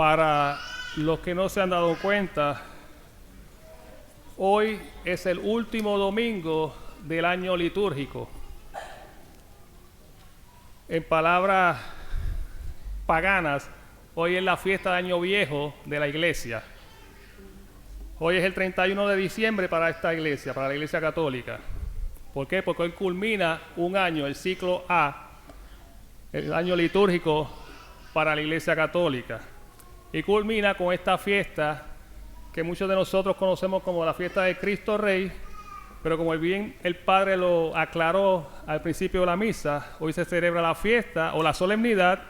Para los que no se han dado cuenta, hoy es el último domingo del año litúrgico. En palabras paganas, hoy es la fiesta de Año Viejo de la iglesia. Hoy es el 31 de diciembre para esta iglesia, para la iglesia católica. ¿Por qué? Porque hoy culmina un año, el ciclo A, el año litúrgico para la iglesia católica. Y culmina con esta fiesta que muchos de nosotros conocemos como la fiesta de Cristo Rey, pero como bien el Padre lo aclaró al principio de la misa, hoy se celebra la fiesta o la solemnidad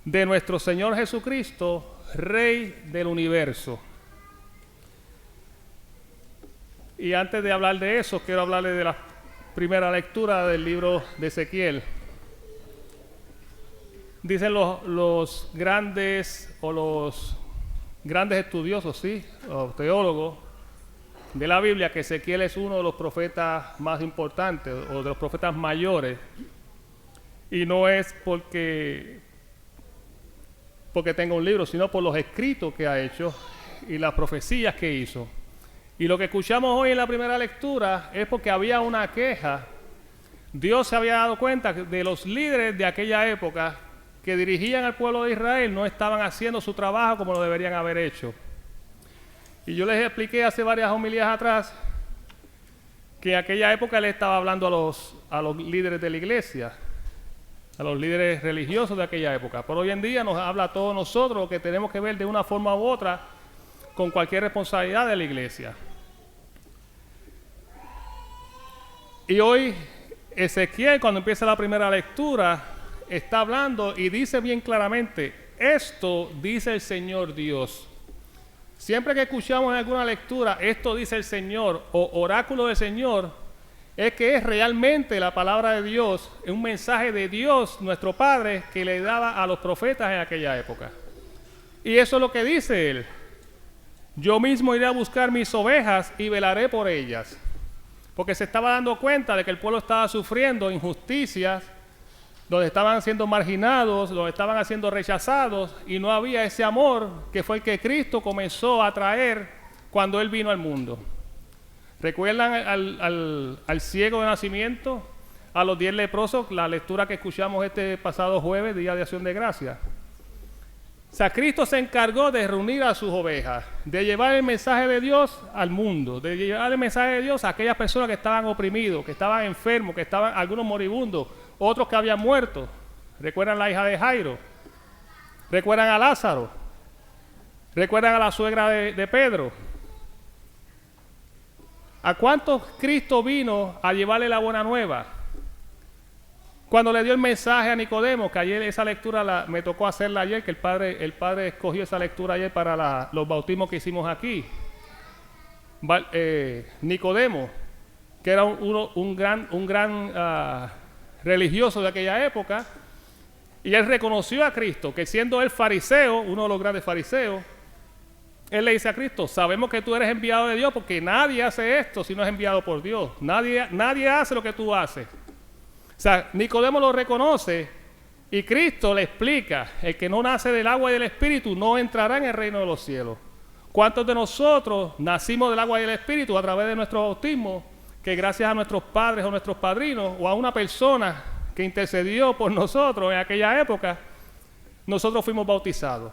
de nuestro Señor Jesucristo, Rey del universo. Y antes de hablar de eso, quiero hablarles de la primera lectura del libro de Ezequiel. Dicen los grandes estudiosos, sí, o teólogos de la Biblia, que Ezequiel es uno de los profetas más importantes o de los profetas mayores, y no es porque tenga un libro, sino por los escritos que ha hecho y las profecías que hizo. Y lo que escuchamos hoy en la primera lectura es porque había una queja. Dios se había dado cuenta de los líderes de aquella época que dirigían al pueblo de Israel no estaban haciendo su trabajo como lo deberían haber hecho. Y yo les expliqué hace varias homilías atrás que en aquella época él estaba hablando a los líderes de la iglesia, a los líderes religiosos de aquella época. Pero hoy en día nos habla a todos nosotros que tenemos que ver de una forma u otra con cualquier responsabilidad de la iglesia. Y hoy Ezequiel, cuando empieza la primera lectura, está hablando y dice bien claramente: esto dice el Señor Dios. Siempre que escuchamos en alguna lectura esto dice el Señor o oráculo del Señor, es que es realmente la palabra de Dios, es un mensaje de Dios, nuestro Padre, que le daba a los profetas en aquella época. Y eso es lo que dice él: yo mismo iré a buscar mis ovejas y velaré por ellas. Porque se estaba dando cuenta de que el pueblo estaba sufriendo injusticias, donde estaban siendo marginados, donde estaban siendo rechazados, y no había ese amor que fue el que Cristo comenzó a traer cuando Él vino al mundo. ¿Recuerdan al ciego de nacimiento? A los 10 leprosos, la lectura que escuchamos este pasado jueves, Día de Acción de Gracias. O sea, Cristo se encargó de reunir a sus ovejas, de llevar el mensaje de Dios al mundo, de llevar el mensaje de Dios a aquellas personas que estaban oprimidos, que estaban enfermos, que estaban algunos moribundos, otros que habían muerto. ¿Recuerdan la hija de Jairo? ¿Recuerdan a Lázaro? ¿Recuerdan a la suegra de Pedro? ¿A cuántos Cristo vino a llevarle la buena nueva? Cuando le dio el mensaje a Nicodemo, que ayer esa lectura me tocó hacerla ayer, que el padre escogió esa lectura ayer para los bautismos que hicimos aquí. Nicodemo, que era un gran religioso de aquella época, y él reconoció a Cristo, que siendo él fariseo, uno de los grandes fariseos, él le dice a Cristo: sabemos que tú eres enviado de Dios, porque nadie hace esto si no es enviado por Dios. Nadie hace lo que tú haces. O sea, Nicodemo lo reconoce y Cristo le explica: el que no nace del agua y del Espíritu no entrará en el reino de los cielos. ¿Cuántos de nosotros nacimos del agua y del Espíritu a través de nuestro bautismo? Que gracias a nuestros padres o nuestros padrinos o a una persona que intercedió por nosotros en aquella época, nosotros fuimos bautizados.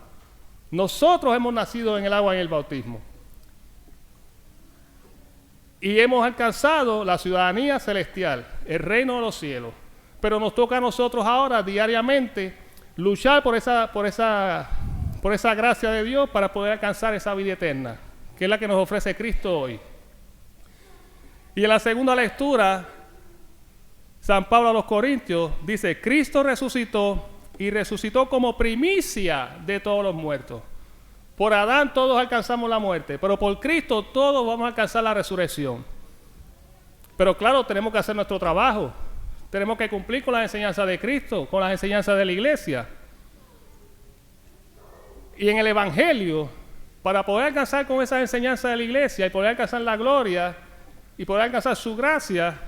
Nosotros hemos nacido en el agua y en el bautismo. Y hemos alcanzado la ciudadanía celestial, el reino de los cielos. Pero nos toca a nosotros ahora diariamente luchar por esa gracia de Dios para poder alcanzar esa vida eterna, que es la que nos ofrece Cristo hoy. Y en la segunda lectura, San Pablo a los Corintios dice: Cristo resucitó y resucitó como primicia de todos los muertos. Por Adán todos alcanzamos la muerte, pero por Cristo todos vamos a alcanzar la resurrección. Pero claro, tenemos que hacer nuestro trabajo. Tenemos que cumplir con las enseñanzas de Cristo, con las enseñanzas de la iglesia. Y en el Evangelio, para poder alcanzar con esas enseñanzas de la iglesia y poder alcanzar la gloria y poder alcanzar su gracia,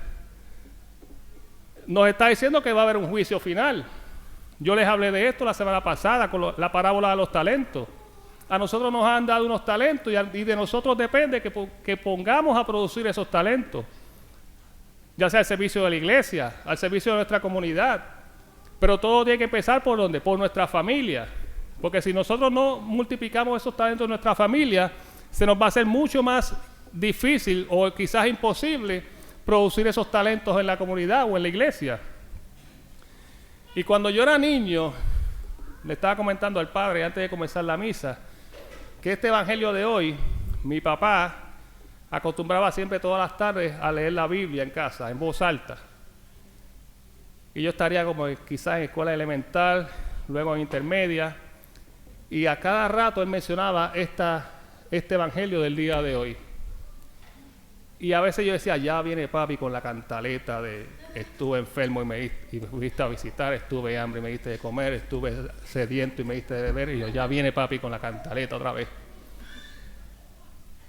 nos está diciendo que va a haber un juicio final. Yo les hablé de esto la semana pasada con la parábola de los talentos. a nosotros nos han dado unos talentos y de nosotros depende que pongamos a producir esos talentos, ya sea al servicio de la iglesia, al servicio de nuestra comunidad. Pero todo tiene que empezar ¿por dónde? Por nuestra familia. Porque si nosotros no multiplicamos esos talentos en nuestra familia, se nos va a hacer mucho más difícil o quizás imposible producir esos talentos en la comunidad o en la iglesia. Y cuando yo era niño, le estaba comentando al padre antes de comenzar la misa, que este evangelio de hoy, mi papá acostumbraba siempre todas las tardes a leer la Biblia en casa, en voz alta. Y yo estaría como quizás en escuela elemental, luego en intermedia, y a cada rato él mencionaba este evangelio del día de hoy. Y a veces yo decía, ya viene papi con la cantaleta de estuve enfermo y me fuiste a visitar, estuve hambre y me diste de comer, estuve sediento y me diste de beber, y yo, ya viene papi con la cantaleta otra vez.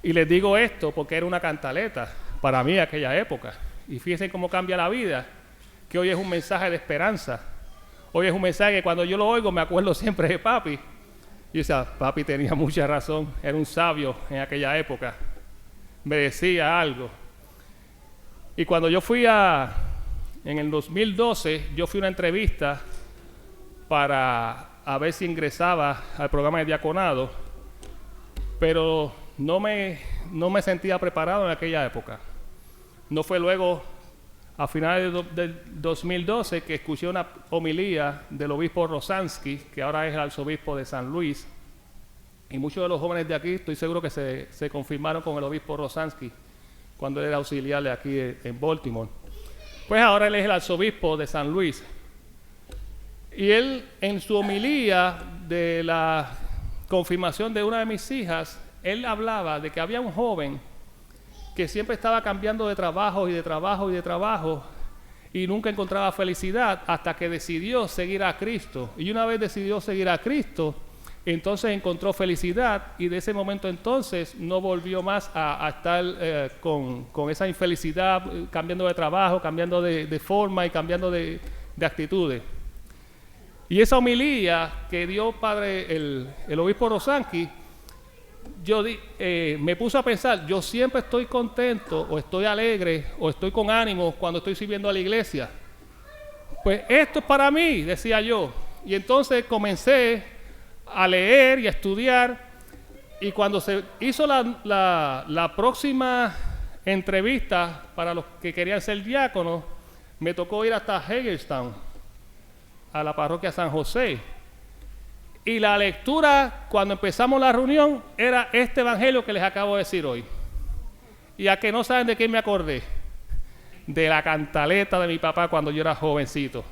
Y les digo esto porque era una cantaleta para mí en aquella época. Y fíjense cómo cambia la vida, que hoy es un mensaje de esperanza. Hoy es un mensaje que cuando yo lo oigo me acuerdo siempre de papi. Y decía, papi tenía mucha razón, era un sabio en aquella época, me decía algo. Y cuando yo fui en el 2012, yo fui a una entrevista para a ver si ingresaba al programa de diaconado, pero no me sentía preparado en aquella época. No fue luego, a finales del 2012, que escuché una homilía del obispo Rosansky, que ahora es el arzobispo de San Luis, y muchos de los jóvenes de aquí estoy seguro que se confirmaron con el obispo Rosansky cuando él era auxiliar de aquí en Baltimore. Pues ahora él es el arzobispo de San Luis. Y él, en su homilía de la confirmación de una de mis hijas, él hablaba de que había un joven que siempre estaba cambiando de trabajo y de trabajo y de trabajo y nunca encontraba felicidad hasta que decidió seguir a Cristo. Y una vez decidió seguir a Cristo, entonces encontró felicidad y de ese momento entonces no volvió más a estar con esa infelicidad, cambiando de trabajo, cambiando de forma y cambiando de actitudes. Y esa homilía que dio el obispo Rosansky, me puso a pensar, yo siempre estoy contento o estoy alegre o estoy con ánimo cuando estoy sirviendo a la iglesia. Pues esto es para mí, decía yo. Y entonces comencé a leer y a estudiar, y cuando se hizo la próxima entrevista para los que querían ser diáconos, me tocó ir hasta Hagerstown, a la parroquia San José. Y la lectura, cuando empezamos la reunión, era este evangelio que les acabo de decir hoy. Y a que no saben de qué me acordé, de la cantaleta de mi papá cuando yo era jovencito.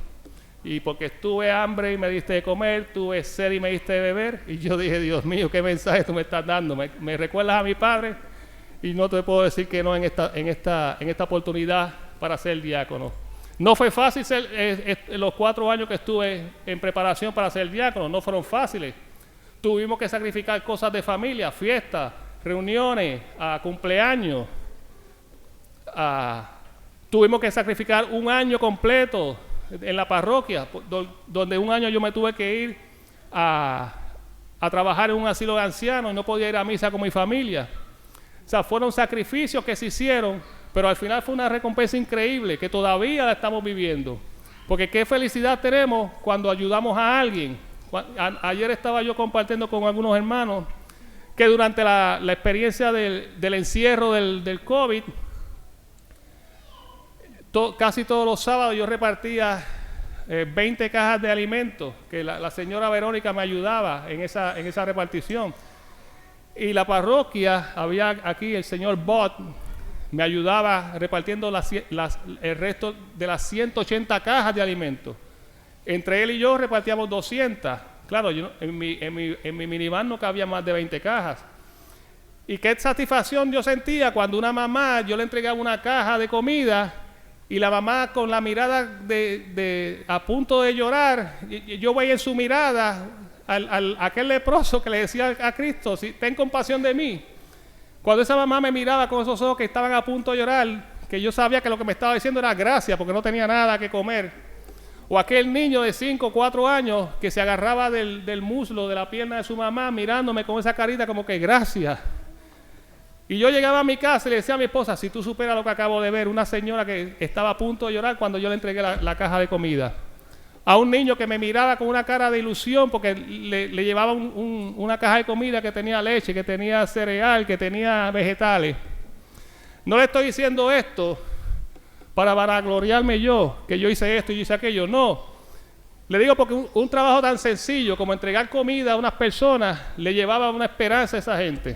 Y porque tuve hambre y me diste de comer, tuve sed y me diste de beber, y yo dije, Dios mío, ¿qué mensaje tú me estás dando? Me recuerdas a mi padre, y no te puedo decir que no en esta oportunidad para ser diácono. No fue fácil los 4 años que estuve en preparación para ser diácono, no fueron fáciles. Tuvimos que sacrificar cosas de familia, fiestas, reuniones, cumpleaños. Tuvimos que sacrificar un año completo en la parroquia, donde un año yo me tuve que ir a trabajar en un asilo de ancianos y no podía ir a misa con mi familia. O sea, fueron sacrificios que se hicieron, pero al final fue una recompensa increíble que todavía la estamos viviendo. Porque qué felicidad tenemos cuando ayudamos a alguien. Ayer estaba yo compartiendo con algunos hermanos que durante la experiencia del encierro del COVID, casi todos los sábados yo repartía 20 cajas de alimentos, que la señora Verónica me ayudaba en esa repartición. Y la parroquia, había aquí el señor Bott, me ayudaba repartiendo el resto de las 180 cajas de alimentos. Entre él y yo repartíamos 200. Claro, en mi minivan no cabía más de 20 cajas. Y qué satisfacción yo sentía cuando una mamá, yo le entregaba una caja de comida y la mamá con la mirada a punto de llorar, yo veía en su mirada aquel leproso que le decía a Cristo, ten compasión de mí. Cuando esa mamá me miraba con esos ojos que estaban a punto de llorar, que yo sabía que lo que me estaba diciendo era gracias porque no tenía nada que comer. O aquel niño de 5 o 4 años que se agarraba del muslo, de la pierna de su mamá, mirándome con esa carita como que gracias. Y yo llegaba a mi casa y le decía a mi esposa, si tú superas lo que acabo de ver, una señora que estaba a punto de llorar cuando yo le entregué la caja de comida. A un niño que me miraba con una cara de ilusión porque le llevaba una caja de comida que tenía leche, que tenía cereal, que tenía vegetales. No le estoy diciendo esto para vanagloriarme yo, que yo hice esto y yo hice aquello, no. Le digo porque un trabajo tan sencillo como entregar comida a unas personas le llevaba una esperanza a esa gente.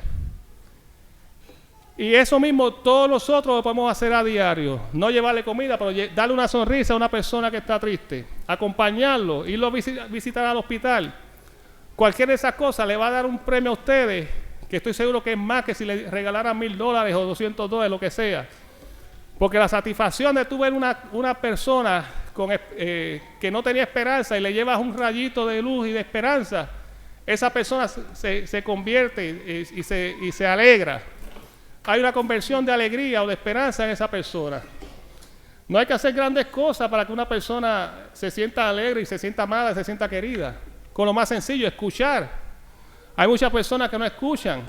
Y eso mismo todos nosotros lo podemos hacer a diario. No llevarle comida, pero darle una sonrisa a una persona que está triste. Acompañarlo, irlo a visitar al hospital. Cualquiera de esas cosas le va a dar un premio a ustedes, que estoy seguro que es más que si le regalaran $1000 o $200, lo que sea. Porque la satisfacción de tú ver una persona que no tenía esperanza y le llevas un rayito de luz y de esperanza, esa persona se convierte y se alegra. Hay una conversión de alegría o de esperanza en esa persona. No hay que hacer grandes cosas para que una persona se sienta alegre y se sienta amada, se sienta querida. Con lo más sencillo, escuchar. Hay muchas personas que no escuchan.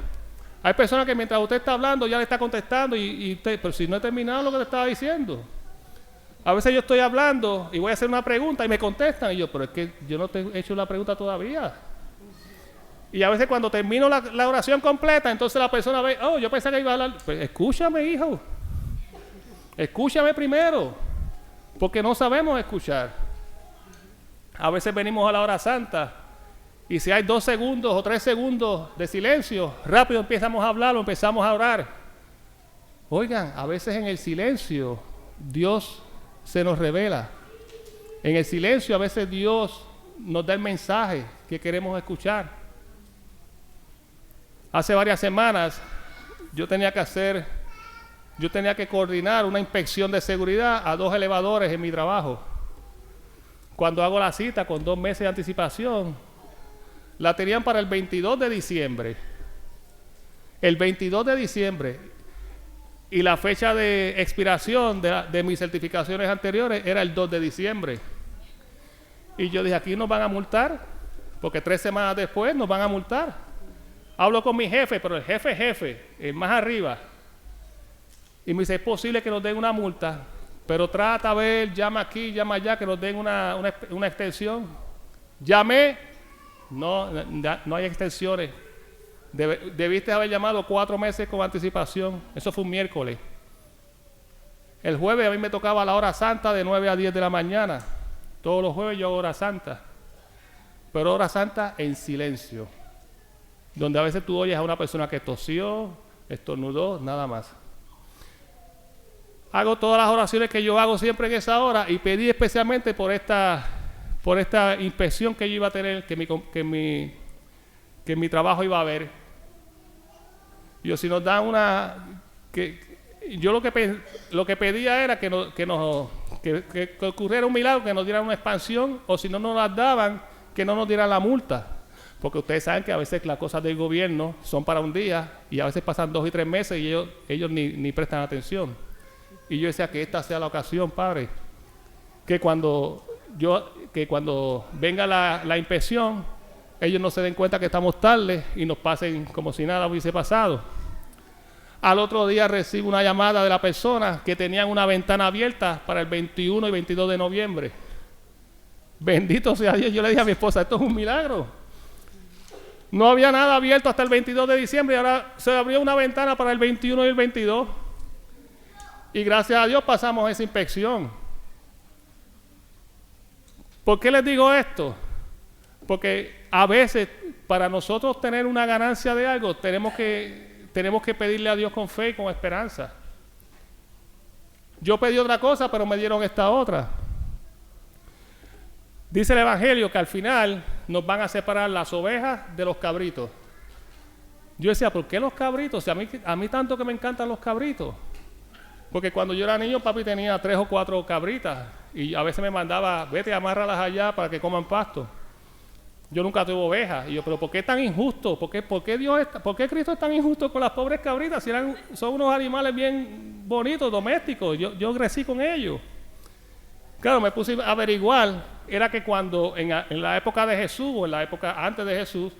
Hay personas que mientras usted está hablando ya le está contestando pero si no he terminado lo que le estaba diciendo. A veces yo estoy hablando y voy a hacer una pregunta y me contestan y yo, pero es que yo no te he hecho la pregunta todavía. Y a veces cuando termino la oración completa, entonces la persona ve, oh, yo pensé que iba a hablar. Pues escúchame, hijo. Escúchame primero, porque no sabemos escuchar. A veces venimos a la hora santa y si hay 2 segundos o 3 segundos de silencio, rápido empezamos a hablar o empezamos a orar. Oigan, a veces en el silencio Dios se nos revela. En el silencio a veces Dios nos da el mensaje que queremos escuchar. Hace varias semanas yo tenía que coordinar una inspección de seguridad a 2 elevadores en mi trabajo. Cuando hago la cita con 2 meses de anticipación, la tenían para el 22 de diciembre. El 22 de diciembre. Y la fecha de expiración de mis certificaciones anteriores era el 2 de diciembre. Y yo dije, aquí nos van a multar, porque 3 semanas después nos van a multar. Hablo con mi jefe, pero el jefe, el más arriba. Y me dice, es posible que nos den una multa, pero trata a ver, llama aquí, llama allá, que nos den una extensión. Llamé, no hay extensiones. Debiste haber llamado 4 meses con anticipación. Eso fue un miércoles. El jueves a mí me tocaba la hora santa de 9 a 10 de la mañana. Todos los jueves yo hago hora santa. Pero hora santa en silencio. Donde a veces tú oyes a una persona que tosió, estornudó, nada más. Hago todas las oraciones que yo hago siempre en esa hora y pedí especialmente por esta inspección que yo iba a tener, que mi trabajo iba a haber. Yo si nos dan yo lo que pedía era que ocurriera un milagro, que nos dieran una expansión, o si no nos las daban, que no nos dieran la multa. Porque ustedes saben que a veces las cosas del gobierno son para un día y a veces pasan 2 y 3 meses y ellos ni prestan atención. Y yo decía que esta sea la ocasión, Padre, que cuando venga la inspección, ellos no se den cuenta que estamos tarde y nos pasen como si nada hubiese pasado. Al otro día recibo una llamada de la persona que tenían una ventana abierta para el 21 y 22 de noviembre. Bendito sea Dios. Yo le dije a mi esposa, esto es un milagro. No había nada abierto hasta el 22 de diciembre y ahora se abrió una ventana para el 21 y el 22. Y gracias a Dios pasamos esa inspección. ¿Por qué les digo esto? Porque a veces para nosotros tener una ganancia de algo tenemos que pedirle a Dios con fe y con esperanza. Yo pedí otra cosa, pero me dieron esta otra. Dice el Evangelio que al final nos van a separar las ovejas de los cabritos. Yo decía, ¿por qué los cabritos? Si a mí tanto que me encantan los cabritos. Porque cuando yo era niño, papi tenía 3 o 4 cabritas y a veces me mandaba, vete, amárralas allá para que coman pasto. Yo nunca tuve ovejas. Y yo, pero ¿por qué tan injusto? ¿Por qué Cristo es tan injusto con las pobres cabritas? Si son unos animales bien bonitos, domésticos. Yo crecí con ellos. Claro, me puse a averiguar era que cuando en la época de Jesús o en la época antes de Jesús,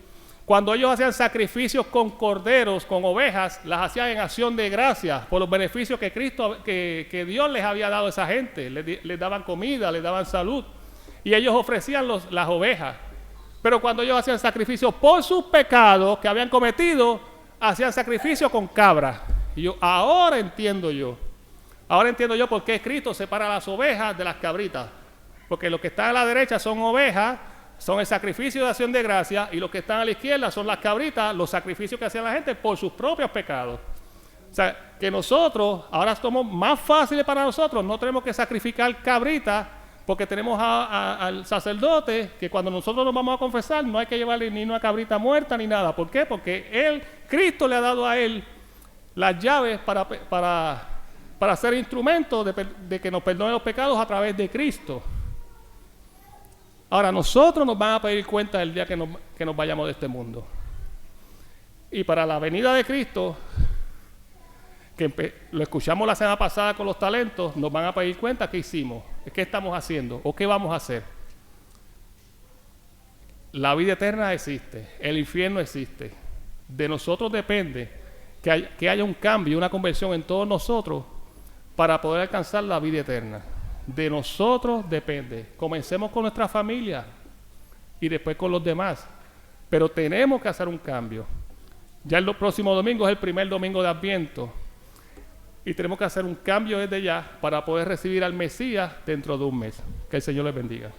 cuando ellos hacían sacrificios con corderos, con ovejas, las hacían en acción de gracias por los beneficios que Dios les había dado a esa gente. Les daban comida, les daban salud. Y ellos ofrecían las ovejas. Pero cuando ellos hacían sacrificios por sus pecados que habían cometido, hacían sacrificios con cabras. Y ahora entiendo yo por qué Cristo separa las ovejas de las cabritas. Porque los que están a la derecha son ovejas, son el sacrificio de acción de gracia, y los que están a la izquierda son las cabritas, los sacrificios que hacía la gente por sus propios pecados. O sea, que nosotros, ahora somos más fáciles para nosotros, no tenemos que sacrificar cabritas, porque tenemos al sacerdote, que cuando nosotros nos vamos a confesar, no hay que llevarle ni una cabrita muerta ni nada. ¿Por qué? Porque Cristo le ha dado a él las llaves para ser instrumento de que nos perdone los pecados a través de Cristo. Ahora, nosotros nos van a pedir cuenta el día que nos vayamos de este mundo. Y para la venida de Cristo, que lo escuchamos la semana pasada con los talentos, nos van a pedir cuenta qué hicimos, qué estamos haciendo o qué vamos a hacer. La vida eterna existe, el infierno existe. De nosotros depende que haya un cambio, una conversión en todos nosotros para poder alcanzar la vida eterna. De nosotros depende. Comencemos con nuestra familia y después con los demás. Pero tenemos que hacer un cambio. Ya el próximo domingo es el primer domingo de Adviento. Y tenemos que hacer un cambio desde ya para poder recibir al Mesías dentro de un mes. Que el Señor les bendiga.